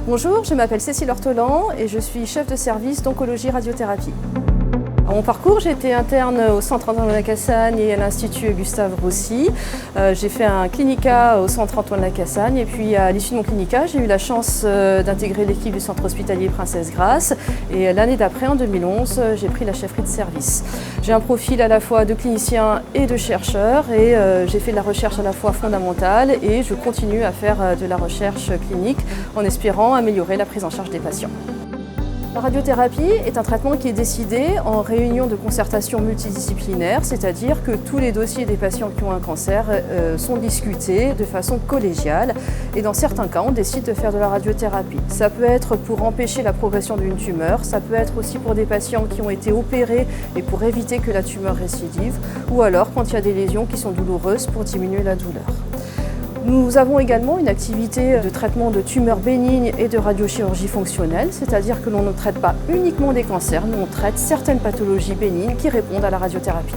Bonjour, je m'appelle Cécile Ortolan et je suis chef de service d'oncologie radiothérapie. À mon parcours, j'ai été interne au Centre Antoine Lacassagne et à l'Institut Gustave Roussy. J'ai fait un clinica au Centre Antoine Lacassagne et puis à l'issue de mon clinica, j'ai eu la chance d'intégrer l'équipe du Centre hospitalier Princesse Grasse et l'année d'après, en 2011, j'ai pris la chefferie de service. J'ai un profil à la fois de clinicien et de chercheur et j'ai fait de la recherche à la fois fondamentale et je continue à faire de la recherche clinique en espérant améliorer la prise en charge des patients. La radiothérapie est un traitement qui est décidé en réunion de concertation multidisciplinaire, c'est-à-dire que tous les dossiers des patients qui ont un cancer sont discutés de façon collégiale et dans certains cas, on décide de faire de la radiothérapie. Ça peut être pour empêcher la progression d'une tumeur, ça peut être aussi pour des patients qui ont été opérés et pour éviter que la tumeur récidive, ou alors quand il y a des lésions qui sont douloureuses pour diminuer la douleur. Nous avons également une activité de traitement de tumeurs bénignes et de radiochirurgie fonctionnelle, c'est-à-dire que l'on ne traite pas uniquement des cancers, mais on traite certaines pathologies bénignes qui répondent à la radiothérapie.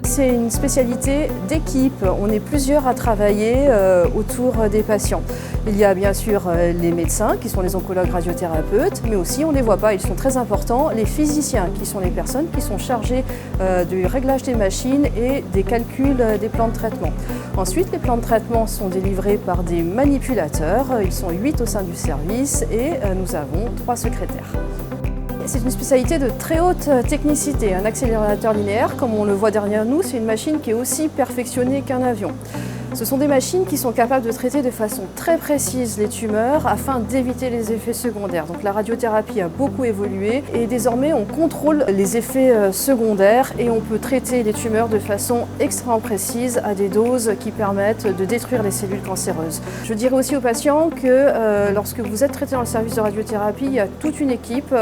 C'est une spécialité d'équipe, on est plusieurs à travailler autour des patients. Il y a bien sûr les médecins qui sont les oncologues radiothérapeutes, mais aussi, on ne les voit pas, ils sont très importants, les physiciens qui sont les personnes qui sont chargées du réglage des machines et des calculs des plans de traitement. Ensuite, les plans de traitement sont délivrés par des manipulateurs, ils sont 8 au sein du service et nous avons 3 secrétaires. C'est une spécialité de très haute technicité. Un accélérateur linéaire, comme on le voit derrière nous, c'est une machine qui est aussi perfectionnée qu'un avion. Ce sont des machines qui sont capables de traiter de façon très précise les tumeurs afin d'éviter les effets secondaires. Donc la radiothérapie a beaucoup évolué et désormais on contrôle les effets secondaires et on peut traiter les tumeurs de façon extrêmement précise à des doses qui permettent de détruire les cellules cancéreuses. Je dirais aussi aux patients que lorsque vous êtes traité dans le service de radiothérapie, il y a toute une équipe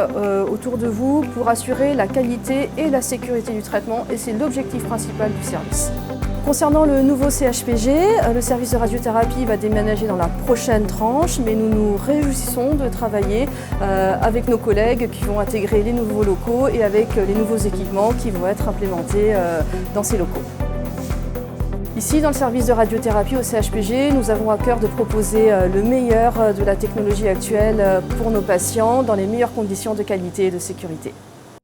autour de vous pour assurer la qualité et la sécurité du traitement et c'est l'objectif principal du service. Concernant le nouveau CHPG, le service de radiothérapie va déménager dans la prochaine tranche, mais nous nous réjouissons de travailler avec nos collègues qui vont intégrer les nouveaux locaux et avec les nouveaux équipements qui vont être implémentés dans ces locaux. Ici, dans le service de radiothérapie au CHPG, nous avons à cœur de proposer le meilleur de la technologie actuelle pour nos patients dans les meilleures conditions de qualité et de sécurité.